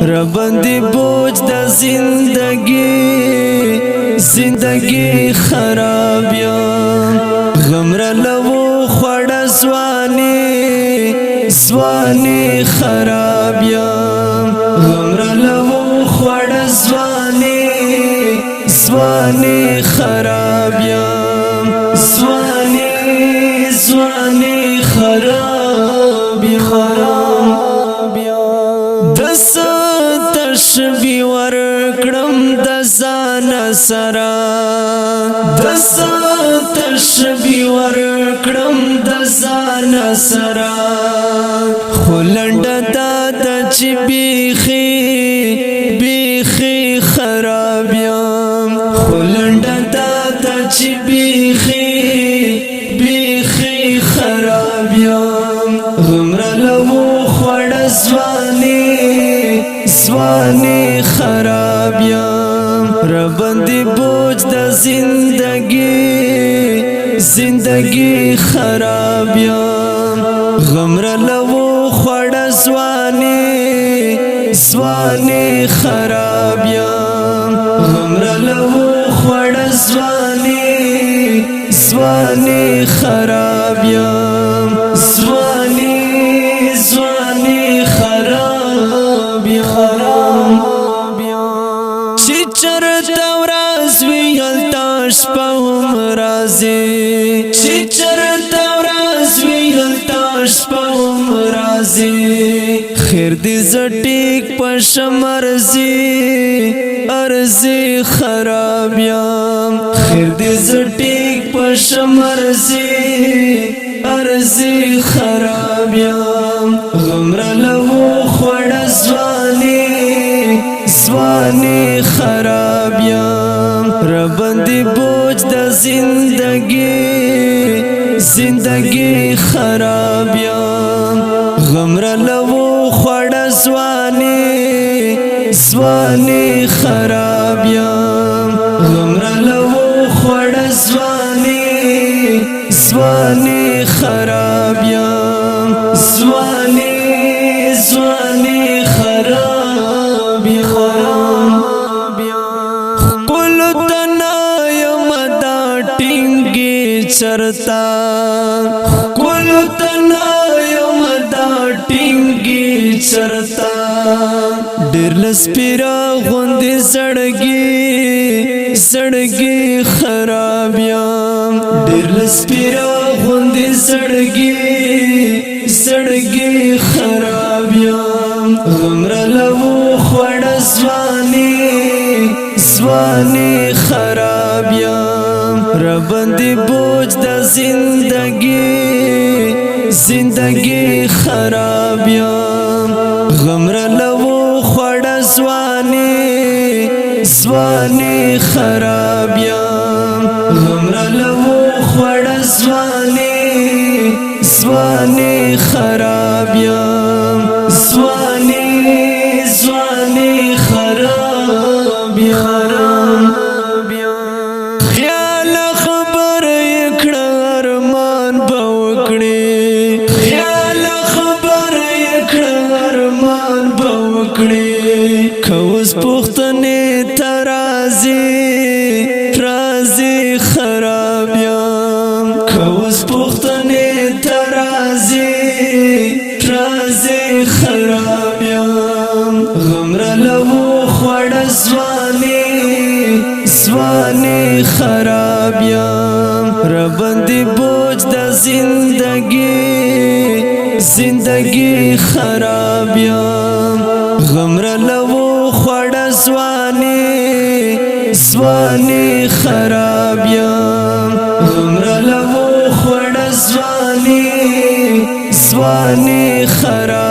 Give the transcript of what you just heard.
ربندی بوج د زندگی خراب یم غم را لو خوڑ زوانی خراب یم غم را لو خوڑ زوانی خراب یم زوانی خراب یم دس تشبی ورکڑم دزان سرا دس تشبی ورکڑم دزان سرا خلند دادا چی بیخی خراب یم خلند دادا چی بیخی خراب یم غمر لو خوڑ زوانی خراب یم ربندی بوج د زندگی خراب یم غمر لو خوڑ زوانی خراب یم غمر لو خوڑ زوانی خراب یم زوانی خراب یم چی چرتا ورځ وي هلته شپه هم راځي چی چرتا ورځ وي هلته شپه هم راځي خیر دې زه ټیک پشم ارزي خراب یم خیر دې زه ټیک پشم ارزي خراب یم غمر لو خوڑ زوانی خراب یم ربندی بوج د زندگی خراب یم غمر لو خوڑ زوانی خراب یم غمر لو خوڑ زوانی خراب یم زوانی خراب یم قلو تنا یم دا ٹنگی چرتا قلو تنا یم دا ٹنگی چرتا ډیر لسپیرا غوندې زړګي خراب یم ډیر لسپیرا غوندې زړګي خراب یم غمر لو خوڑ زوانی خراب یم ربندی بوج د زندگی خراب یم غمر لو خوڑ زوانی خراب یم غمر لو خوڑ زوانی خراب یم زوانی خراب یم خیال خبر اکڑا ارمان باوکڑی خیال خبر اکڑا ارمان باوکڑی کوز پختنی رازی خراب یم کوز پختنی رازی خراب یم غمر لو خوڑ زوانی خراب یم ربندی بوج د زندگی خراب یم غمر لو خوڑ زوانی خراب یم غمر لو خوڑ زوانی خراب